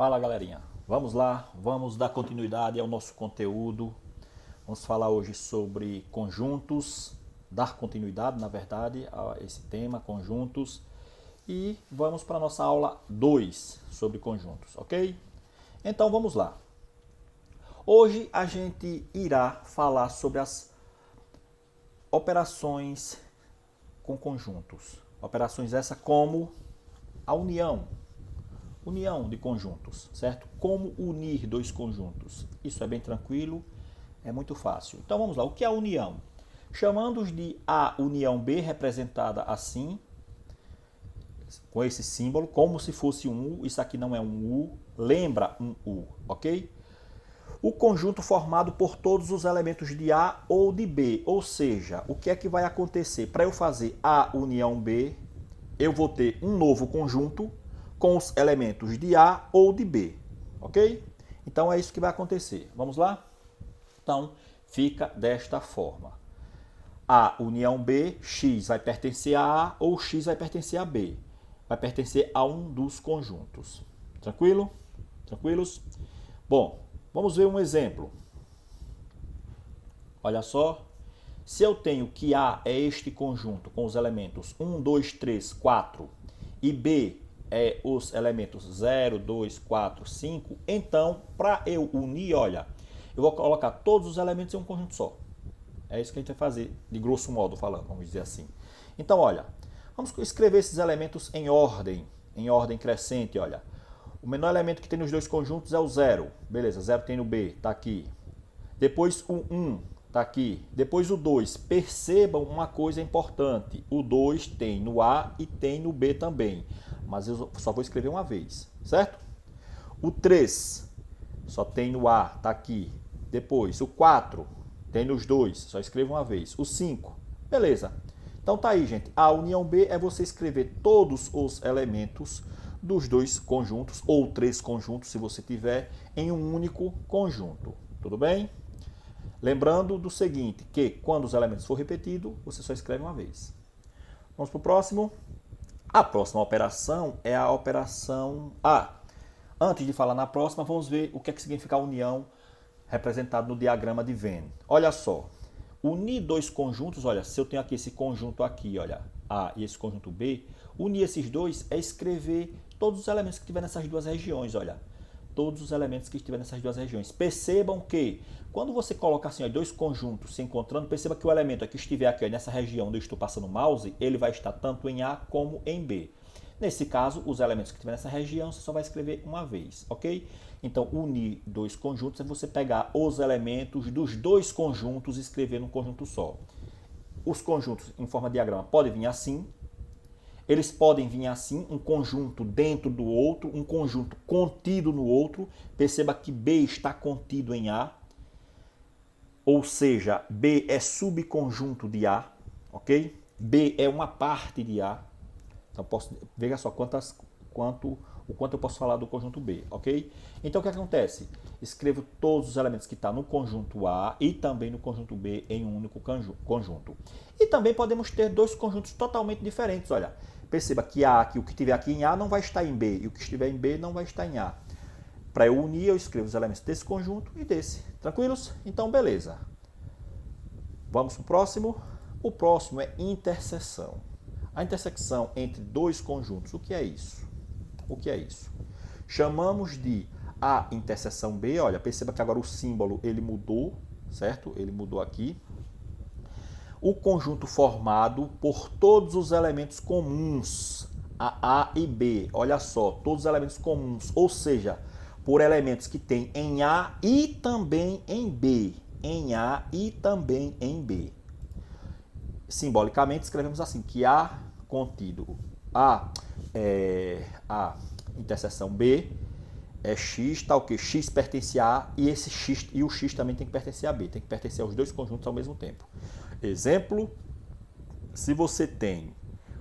Fala, galerinha, vamos lá, vamos dar continuidade ao nosso conteúdo. Vamos falar hoje sobre conjuntos, dar continuidade, na verdade, a esse tema, conjuntos. E vamos para a nossa aula 2 sobre conjuntos, ok? Então vamos lá. Hoje a gente irá falar sobre as operações com conjuntos. Operações essa como a união de conjuntos, certo? Como unir dois conjuntos. Isso é bem tranquilo, é muito fácil. Então vamos lá, o que é a união? Chamamos de A união B, representada assim, com esse símbolo, como se fosse um U. Isso aqui não é um U, lembra um U, ok? O conjunto formado por todos os elementos de A ou de B, ou seja, o que é que vai acontecer? Para eu fazer A união B, eu vou ter um novo conjunto com os elementos de A ou de B, ok? Então é isso que vai acontecer. Vamos lá? Então fica desta forma. A união B, X vai pertencer a A ou X vai pertencer a B. Vai pertencer a um dos conjuntos. Tranquilo? Tranquilos? Bom, vamos ver um exemplo. Olha só. Se eu tenho que A é este conjunto com os elementos 1, 2, 3, 4 e B é os elementos 0, 2, 4, 5, então, para eu unir, olha, eu vou colocar todos os elementos em um conjunto só. É isso que a gente vai fazer, de grosso modo falando, vamos dizer assim. Então, olha, vamos escrever esses elementos em ordem crescente, olha. O menor elemento que tem nos dois conjuntos é o 0. Beleza, 0 tem no B, está aqui. Depois o 1, está aqui. Depois o 2. Percebam uma coisa importante. O 2 tem no A e tem no B também. Mas eu só vou escrever uma vez, certo? O 3 só tem no A, está aqui. Depois o 4 tem nos dois, só escrevo uma vez. O 5, beleza. Então tá aí, gente. A união B é você escrever todos os elementos dos dois conjuntos, ou três conjuntos, se você tiver, em um único conjunto. Tudo bem? Lembrando do seguinte, que quando os elementos for repetido, você só escreve uma vez. Vamos para o próximo. A próxima operação é a operação A. Antes de falar na próxima, vamos ver o que é que significa a união representado no diagrama de Venn. Olha só, unir dois conjuntos, olha, se eu tenho aqui esse conjunto aqui, olha, A e esse conjunto B, unir esses dois é escrever todos os elementos que tiver nessas duas regiões, olha. Todos os elementos que estiverem nessas duas regiões. Percebam que, quando você coloca assim, ó, dois conjuntos se encontrando, perceba que o elemento que estiver aqui ó, nessa região onde eu estou passando o mouse, ele vai estar tanto em A como em B. Nesse caso, os elementos que estiverem nessa região, você só vai escrever uma vez, ok? Então, unir dois conjuntos é você pegar os elementos dos dois conjuntos e escrever num conjunto só. Os conjuntos em forma de diagrama podem vir assim. Eles podem vir assim, um conjunto dentro do outro, um conjunto contido no outro. Perceba que B está contido em A, ou seja, B é subconjunto de A, ok? B é uma parte de A. Então, veja só o quanto eu posso falar do conjunto B, ok? Então, o que acontece? Escrevo todos os elementos que estão no conjunto A e também no conjunto B em um único conjunto. E também podemos ter dois conjuntos totalmente diferentes, olha. Perceba que o que estiver aqui em A não vai estar em B e o que estiver em B não vai estar em A. Para eu unir, eu escrevo os elementos desse conjunto e desse. Tranquilos? Então, beleza. Vamos para o próximo. O próximo é interseção. A intersecção entre dois conjuntos, o que é isso? O que é isso? Chamamos de A interseção B. Olha, perceba que agora o símbolo ele mudou, certo? Ele mudou aqui. O conjunto formado por todos os elementos comuns a A e B. Olha só, todos os elementos comuns, ou seja, por elementos que tem em A e também em B. Em A e também em B. Simbolicamente escrevemos assim, que A contido A interseção B é X, tá o que? X pertence a A e esse X e o X também tem que pertencer a B, tem que pertencer aos dois conjuntos ao mesmo tempo. Exemplo, se você tem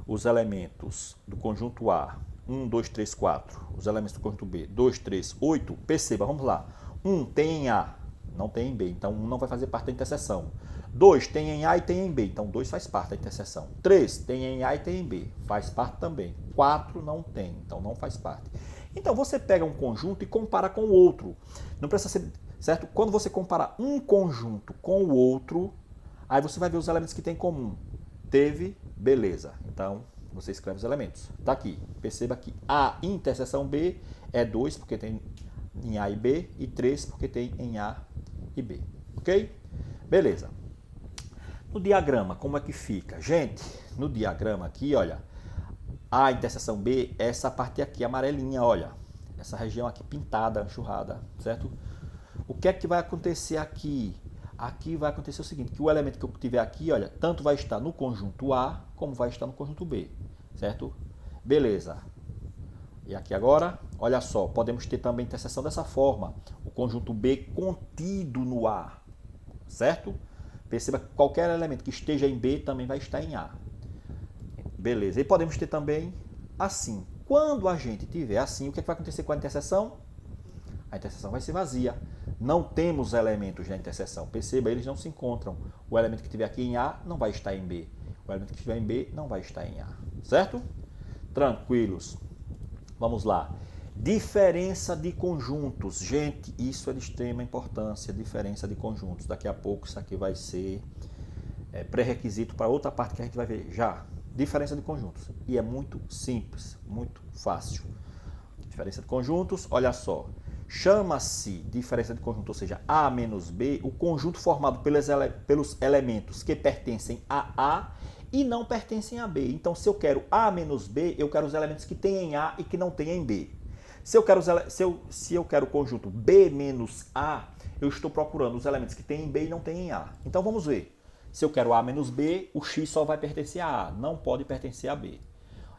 os elementos do conjunto A, 1, 2, 3, 4, os elementos do conjunto B, 2, 3, 8, perceba, vamos lá, 1 tem em A, não tem em B, então 1 não vai fazer parte da interseção. 2 tem em A e tem em B, então 2 faz parte da interseção. 3 tem em A e tem em B, faz parte também. 4 não tem, então não faz parte. Então você pega um conjunto e compara com o outro. Não precisa ser, certo? Quando você comparar um conjunto com o outro, aí você vai ver os elementos que tem em comum. Teve, beleza. Então você escreve os elementos. Tá aqui. Perceba que A interseção B é 2 porque tem em A e B e 3 porque tem em A e B. Ok? Beleza. No diagrama, como é que fica? Gente, no diagrama aqui, olha, A interseção B é essa parte aqui amarelinha, olha. Essa região aqui pintada, enxurrada, certo? O que é que vai acontecer aqui? Aqui vai acontecer o seguinte, que o elemento que eu tiver aqui, olha, tanto vai estar no conjunto A, como vai estar no conjunto B, certo? Beleza. E aqui agora, olha só, podemos ter também interseção dessa forma. O conjunto B contido no A, certo? Perceba que qualquer elemento que esteja em B também vai estar em A. Beleza. E podemos ter também assim. Quando a gente tiver assim, o que vai acontecer com a interseção? A interseção vai ser vazia. Não temos elementos na interseção. Perceba, eles não se encontram. O elemento que estiver aqui em A não vai estar em B. O elemento que estiver em B não vai estar em A. Certo? Tranquilos. Vamos lá. Diferença de conjuntos. Gente, isso é de extrema importância. Diferença de conjuntos. Daqui a pouco isso aqui vai ser pré-requisito para outra parte que a gente vai ver já. Diferença de conjuntos. E é muito simples, muito fácil. Diferença de conjuntos, olha só. Chama-se diferença de conjunto, ou seja, A menos B, o conjunto formado pelos elementos que pertencem a A e não pertencem a B. Então, se eu quero A menos B, eu quero os elementos que têm em A e que não têm em B. Se eu quero o conjunto B menos A, eu estou procurando os elementos que têm em B e não têm em A. Então, vamos ver. Se eu quero A menos B, o X só vai pertencer a A, não pode pertencer a B.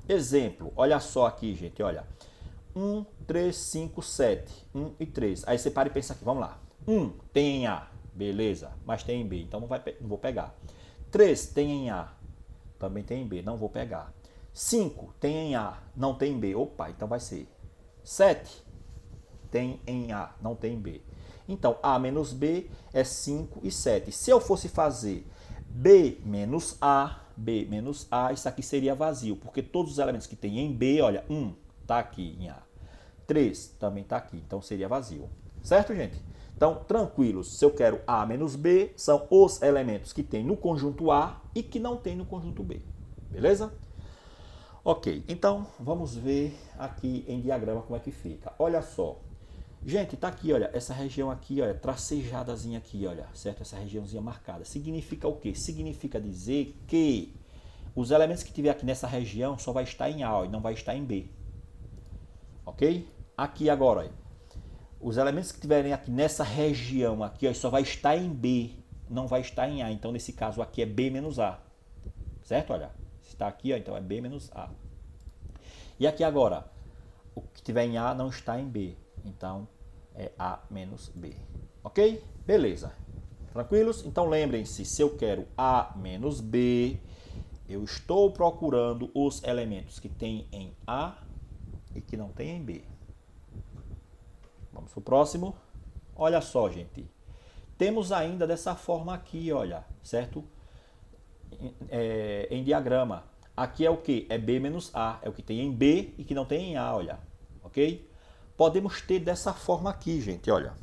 Exemplo, olha só aqui, gente, olha. 1, 3, 5, 7. 1 e 3. Aí você para e pensa aqui, vamos lá. 1 tem em A, beleza, mas tem em B, então não vou pegar. 3 tem em A, também tem em B, não vou pegar. 5 tem em A, não tem em B, opa, então vai ser. 7 tem em A, não tem em B. Então, A menos B é 5 e 7. Se eu fosse fazer B menos A, isso aqui seria vazio, porque todos os elementos que tem em B, olha, 1 está aqui em A, 3 também está aqui, então seria vazio. Certo, gente? Então, tranquilos, se eu quero A menos B, são os elementos que tem no conjunto A e que não tem no conjunto B. Beleza? Ok, então vamos ver aqui em diagrama como é que fica. Olha só. Gente, tá aqui, olha, essa região aqui, olha, tracejadazinha aqui, olha, certo? Essa regiãozinha marcada. Significa o quê? Significa dizer que os elementos que tiver aqui nessa região só vai estar em A, ó, e não vai estar em B. Ok? Aqui agora, olha, os elementos que tiverem aqui nessa região aqui, ó, só vai estar em B, não vai estar em A. Então, nesse caso aqui é B menos A. Certo? Olha, está aqui, ó, então é B menos A. E aqui agora, o que tiver em A não está em B. Então, é A menos B. Ok? Beleza. Tranquilos? Então, lembrem-se, se eu quero A menos B, eu estou procurando os elementos que tem em A e que não tem em B. Vamos para o próximo. Olha só, gente. Temos ainda dessa forma aqui, olha, certo? Em diagrama. Aqui é o que? É B menos A. É o que tem em B e que não tem em A, olha. Ok? Podemos ter dessa forma aqui, gente, olha.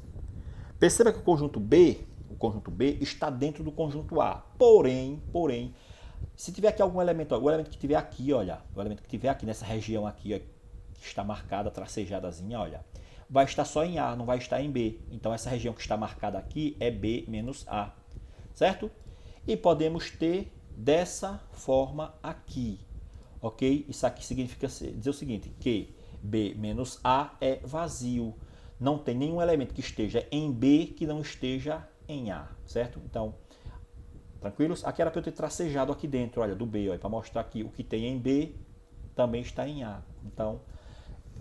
Perceba que o conjunto B está dentro do conjunto A. Porém, se tiver aqui algum elemento, ó, o elemento que tiver aqui, olha, o elemento que tiver aqui nessa região aqui, ó, que está marcada, tracejadazinha, olha, vai estar só em A, não vai estar em B. Então, essa região que está marcada aqui é B menos A, certo? E podemos ter dessa forma aqui, ok? Isso aqui significa dizer o seguinte, que B menos A é vazio. Não tem nenhum elemento que esteja em B que não esteja em A, certo? Então, tranquilos? Aqui era para eu ter tracejado aqui dentro, olha, do B, para mostrar que o que tem em B também está em A. Então,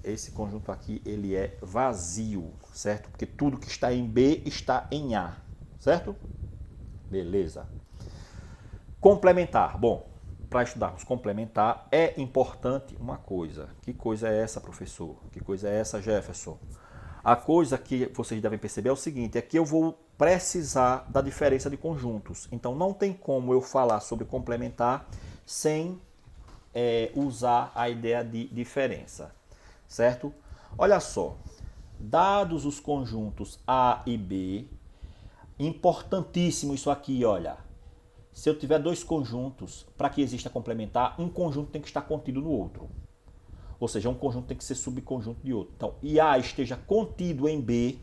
esse conjunto aqui, ele é vazio, certo? Porque tudo que está em B está em A, certo? Beleza. Complementar. Bom, para estudarmos complementar, é importante uma coisa. Que coisa é essa, professor? Que coisa é essa, Jefferson? A coisa que vocês devem perceber é o seguinte, é que eu vou precisar da diferença de conjuntos. Então, não tem como eu falar sobre complementar sem usar a ideia de diferença, certo? Olha só, dados os conjuntos A e B, importantíssimo isso aqui, olha. Se eu tiver dois conjuntos, para que exista complementar, um conjunto tem que estar contido no outro. Ou seja, um conjunto tem que ser subconjunto de outro. Então, e A esteja contido em B,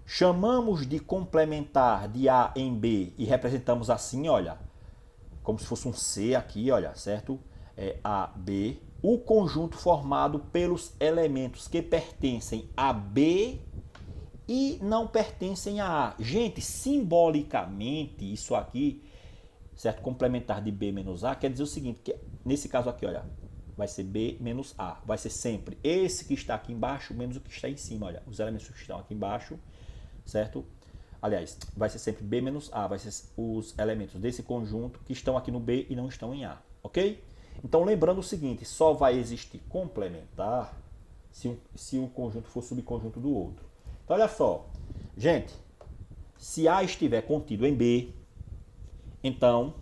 chamamos de complementar de A em B e representamos assim, olha, como se fosse um C aqui, olha, certo? É A, B. O conjunto formado pelos elementos que pertencem a B e não pertencem a A. Gente, simbolicamente, isso aqui, certo? Complementar de B menos A, quer dizer o seguinte, que nesse caso aqui, olha, vai ser B menos A. Vai ser sempre esse que está aqui embaixo menos o que está em cima, olha. Os elementos que estão aqui embaixo, certo? Aliás, vai ser sempre B menos A, vai ser os elementos desse conjunto que estão aqui no B e não estão em A, ok? Então, lembrando o seguinte, só vai existir complementar se um conjunto for subconjunto do outro. Então, olha só, gente, se A estiver contido em B, então,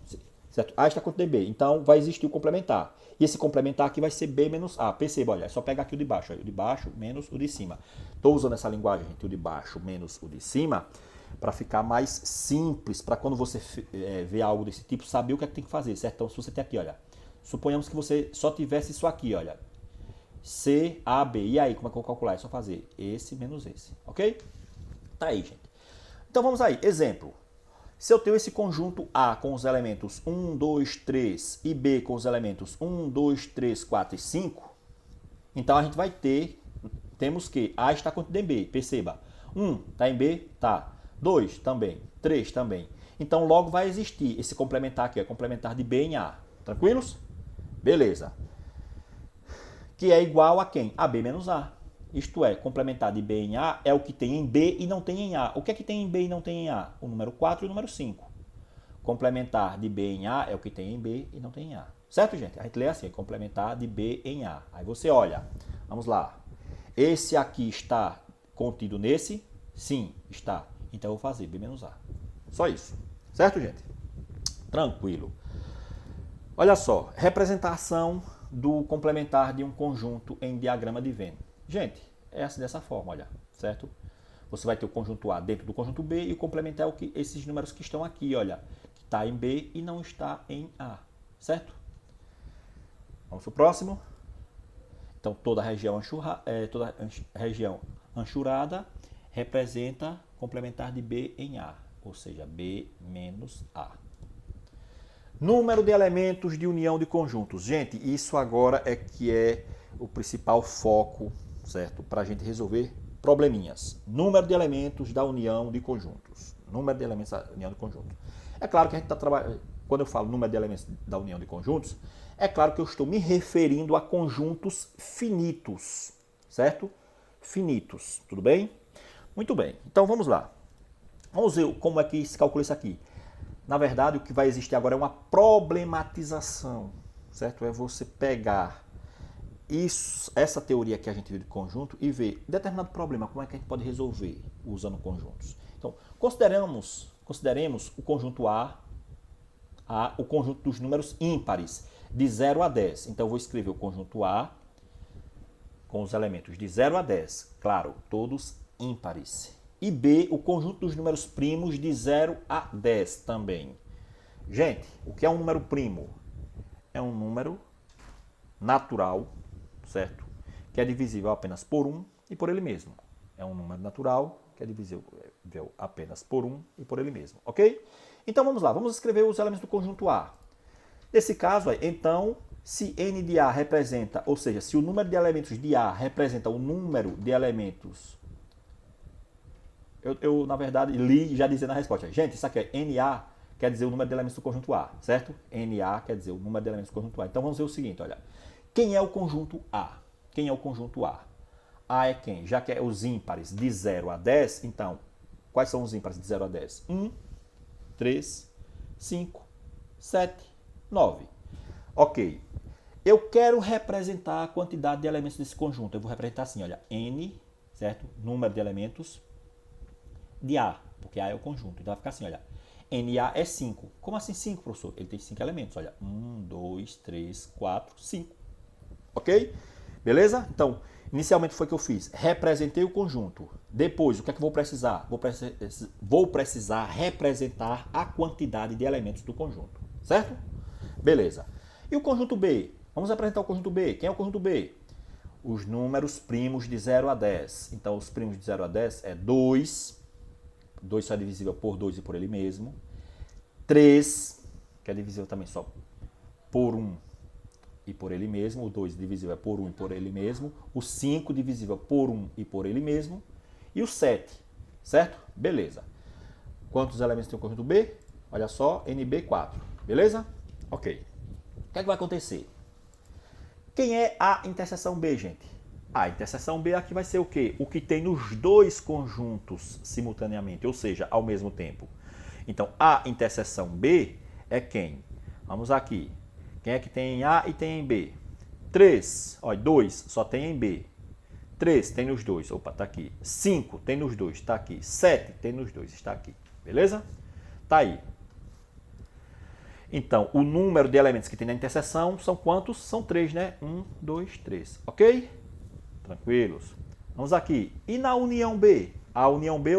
certo? A está contido em B, então vai existir o complementar. E esse complementar aqui vai ser B menos A. Perceba, olha, é só pegar aqui o de baixo, olha, o de baixo menos o de cima. Estou usando essa linguagem, gente, o de baixo menos o de cima, para ficar mais simples, para quando você ver algo desse tipo, saber o que é que tem que fazer, certo? Então, se você tem aqui, olha, suponhamos que você só tivesse isso aqui, olha, C, A, B. E aí, como é que eu vou calcular? É só fazer esse menos esse, ok? Tá aí, gente. Então, vamos aí. Exemplo. Se eu tenho esse conjunto A com os elementos 1, 2, 3 e B com os elementos 1, 2, 3, 4 e 5, então a gente vai ter, temos que A está contido em B, perceba. 1 está em B? Tá. 2 também. 3 também. Então logo vai existir esse complementar aqui, é complementar de B em A. Tranquilos? Beleza. Que é igual a quem? A B menos A. Isto é, complementar de B em A é o que tem em B e não tem em A. O que é que tem em B e não tem em A? O número 4 e o número 5. Complementar de B em A é o que tem em B e não tem em A. Certo, gente? A gente lê assim, complementar de B em A. Aí você olha, vamos lá. Esse aqui está contido nesse? Sim, está. Então eu vou fazer B menos A. Só isso. Certo, gente? Tranquilo. Olha só, representação do complementar de um conjunto em diagrama de Venn. Gente, é assim dessa forma, olha, certo? Você vai ter o conjunto A dentro do conjunto B e o complementar é o que, esses números que estão aqui, olha, que está em B e não está em A, certo? Vamos para o próximo. Então, toda região anchurada representa complementar de B em A, ou seja, B menos A. Número de elementos de união de conjuntos. Gente, isso agora é que é o principal foco, certo? Para a gente resolver probleminhas. Número de elementos da união de conjuntos. Número de elementos da união de conjuntos. É claro que a gente está trabalhando, quando eu falo número de elementos da união de conjuntos, é claro que eu estou me referindo a conjuntos finitos, certo? Finitos, tudo bem? Muito bem, então vamos lá. Vamos ver como é que se calcula isso aqui. Na verdade, o que vai existir agora é uma problematização, certo? É você pegar essa teoria que a gente viu de conjunto e ver determinado problema, como é que a gente pode resolver usando conjuntos. Então, consideremos o conjunto A, o conjunto dos números ímpares, de 0 a 10. Então, eu vou escrever o conjunto A com os elementos de 0 a 10, claro, todos ímpares. E B, o conjunto dos números primos de 0 a 10 também. Gente, o que é um número primo? É um número natural, certo? Que é divisível apenas por 1 e por ele mesmo. É um número natural que é divisível apenas por 1 e por ele mesmo, ok? Então vamos lá, vamos escrever os elementos do conjunto A. Nesse caso, então, se n de A representa, ou seja, se o número de elementos de A representa o número de elementos... Eu, na verdade, li já dizendo a resposta. Gente, isso aqui é NA, quer dizer o número de elementos do conjunto A, certo? NA quer dizer o número de elementos do conjunto A. Então vamos ver o seguinte, olha. Quem é o conjunto A? Quem é o conjunto A? A é quem? Já que é os ímpares de 0 a 10, então, quais são os ímpares de 0 a 10? 1, 3, 5, 7, 9. Ok. Eu quero representar a quantidade de elementos desse conjunto. Eu vou representar assim, olha, N, certo? Número de elementos de A, porque A é o conjunto. Então vai ficar assim, olha, NA é 5. Como assim 5, professor? Ele tem 5 elementos, olha, 1, 2, 3, 4, 5. Ok? Beleza? Então, Inicialmente foi o que eu fiz. Representei o conjunto. Depois, o que é que eu vou precisar? Vou precisar representar a quantidade de elementos do conjunto. Certo? Beleza. E o conjunto B? Vamos apresentar o conjunto B. Quem é o conjunto B? Os números primos de 0 a 10. Então, os primos de 0 a 10 é 2. 2 só é divisível por 2 e por ele mesmo. 3, que é divisível também só por 1 e por ele mesmo. O 2 divisível é por 1 e por ele mesmo. O 5 divisível por 1 e por ele mesmo. E o 7, certo? Beleza. Quantos elementos tem o conjunto B? Olha só, NB4. Beleza? Ok. O que é que vai acontecer? Quem é a interseção B, gente? A interseção B aqui vai ser o quê? O que tem nos dois conjuntos simultaneamente, ou seja, ao mesmo tempo. Então, a interseção B é quem? Vamos aqui. Quem é que tem em A e tem em B? 3. Olha, 2 só tem em B. 3 tem nos dois. Opa, tá aqui. 5 tem nos dois. Está aqui. 7 tem nos dois. Está aqui. Beleza? Tá aí. Então, o número de elementos que tem na interseção são quantos? São 3, né? 1, 2, 3. Ok? Tranquilos. Vamos aqui. E na união B? A união B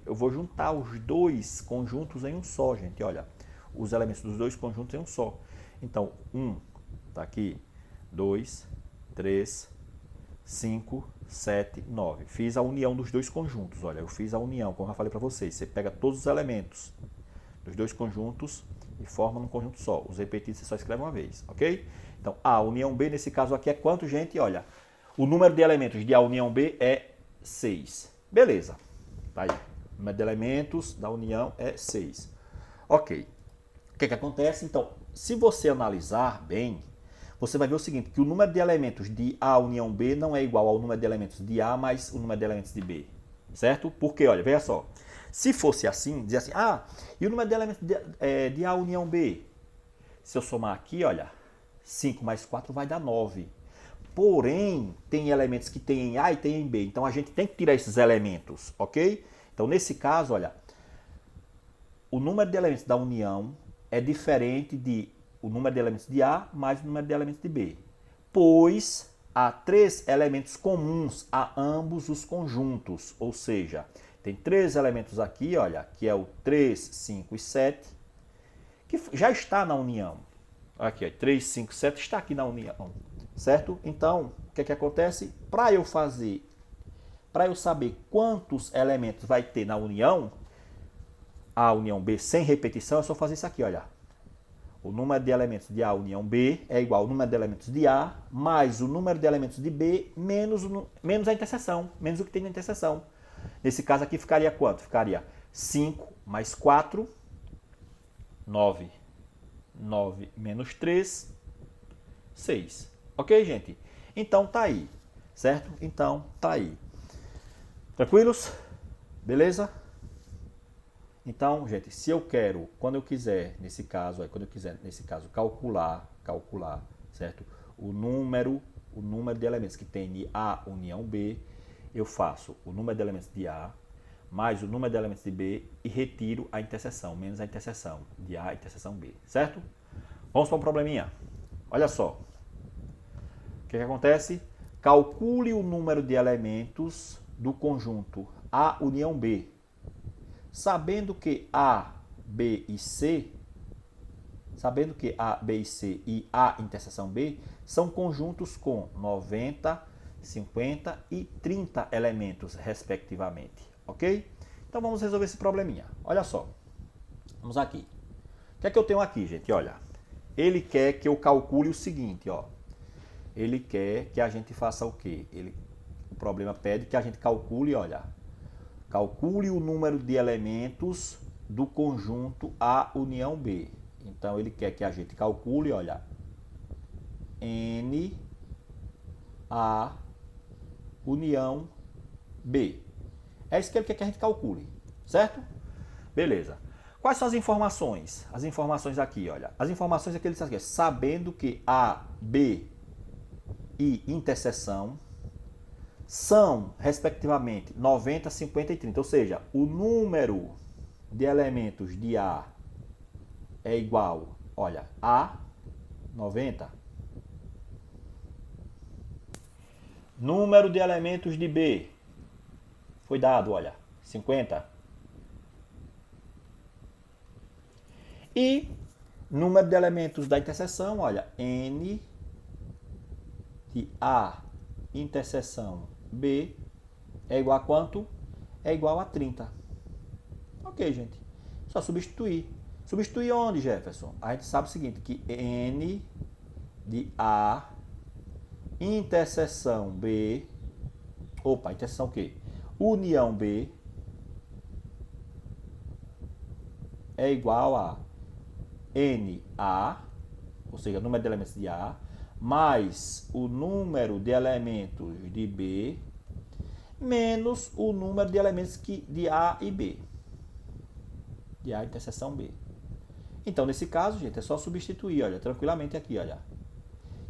eu vou juntar os dois conjuntos em um só, gente. Olha, os elementos dos dois conjuntos em um só. Então, 1 está aqui, 2, 3, 5, 7, 9. Fiz a união dos dois conjuntos. Olha, eu fiz a união, como eu já falei para vocês. Você pega todos os elementos dos dois conjuntos e forma num conjunto só. Os repetidos você só escreve uma vez, ok? Então, A união B, nesse caso aqui, é quanto, gente? Olha, o número de elementos de A união B é 6. Beleza. Tá aí. O número de elementos da união é 6. Ok. O que acontece? Então, se você analisar bem, você vai ver o seguinte, que o número de elementos de A união B não é igual ao número de elementos de A mais o número de elementos de B. Certo? Porque, olha, veja só. Se fosse assim, dizer assim, e o número de elementos de A união B? Se eu somar aqui, olha, 5 mais 4 vai dar 9. Porém, tem elementos que tem em A e tem em B. Então, a gente tem que tirar esses elementos, ok? Então, nesse caso, olha, o número de elementos da união é diferente de o número de elementos de A mais o número de elementos de B. Pois há 3 elementos comuns a ambos os conjuntos. Ou seja, tem 3 elementos aqui, olha, que é o 3, 5 e 7, que já está na união. Aqui, ó, 3, 5, 7 está aqui na união. Certo? Então, o que acontece? Para eu saber quantos elementos vai ter na união, A união B sem repetição, é só fazer isso aqui, olha. O número de elementos de A união B é igual ao número de elementos de A mais o número de elementos de B menos a interseção, menos o que tem na interseção. Nesse caso aqui ficaria quanto? Ficaria 5 mais 4, 9. 9 menos 3, 6. Ok, gente? Então tá aí, certo? Então tá aí. Tranquilos? Beleza? Então, gente, se eu quero, quando eu quiser, nesse caso, calcular, certo? O número de elementos que tem de A união B, eu faço o número de elementos de A mais o número de elementos de B e retiro a interseção, menos a interseção de A e interseção B, certo? Vamos para um probleminha. Olha só. O que acontece? Calcule o número de elementos do conjunto A união B, sabendo que A, B e C e A interseção B são conjuntos com 90, 50 e 30 elementos, respectivamente. Ok? Então vamos resolver esse probleminha. Olha só. Vamos aqui. O que é que eu tenho aqui, gente? Olha. Ele quer que eu calcule o seguinte, ó. Ele quer que a gente faça o quê? O problema pede que a gente calcule, olha. Calcule o número de elementos do conjunto A união B. Então, ele quer que a gente calcule, olha, N, A, união B. É isso que ele quer que a gente calcule, certo? Beleza. Quais são as informações? As informações aqui, olha. As informações é que ele diz aqui, sabendo que A, B e interseção são, respectivamente, 90, 50 e 30. Ou seja, o número de elementos de A é igual, olha, a 90, Número de elementos de B. Foi dado, olha, 50. E número de elementos da interseção, olha, N de A interseção B é igual a quanto? É igual a 30. Ok, gente. Só substituir. Substituir onde, Jefferson? A gente sabe o seguinte, que N de A interseção B, interseção o quê? União B é igual a NA, ou seja, o número de elementos de A, mais o número de elementos de B, menos o número de elementos de A e B. De A interseção B. Então, nesse caso, gente, é só substituir, olha, tranquilamente aqui, olha.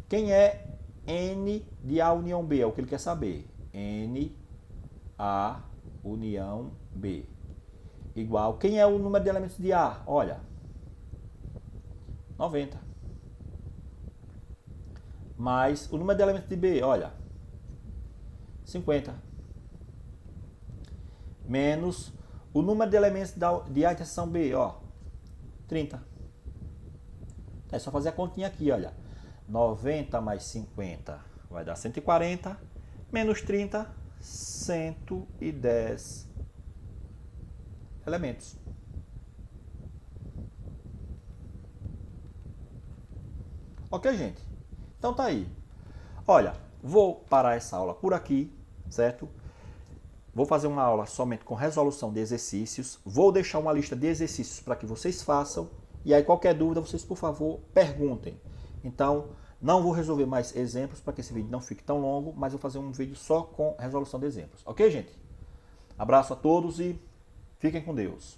Quem é N de A união B? É o que ele quer saber. N, A, união B. Igual. Quem é o número de elementos de A? Olha. 90. Mais o número de elementos de B, olha. 50. Menos o número de elementos de A interseção B, ó. 30. É só fazer a continha aqui, olha. 90 mais 50 vai dar 140. Menos 30, 110 elementos. Ok, gente? Então tá aí. Olha, vou parar essa aula por aqui, certo? Vou fazer uma aula somente com resolução de exercícios. Vou deixar uma lista de exercícios para que vocês façam. E aí, qualquer dúvida, vocês, por favor, perguntem. Então, não vou resolver mais exemplos para que esse vídeo não fique tão longo, mas vou fazer um vídeo só com resolução de exemplos. Ok, gente? Abraço a todos e fiquem com Deus.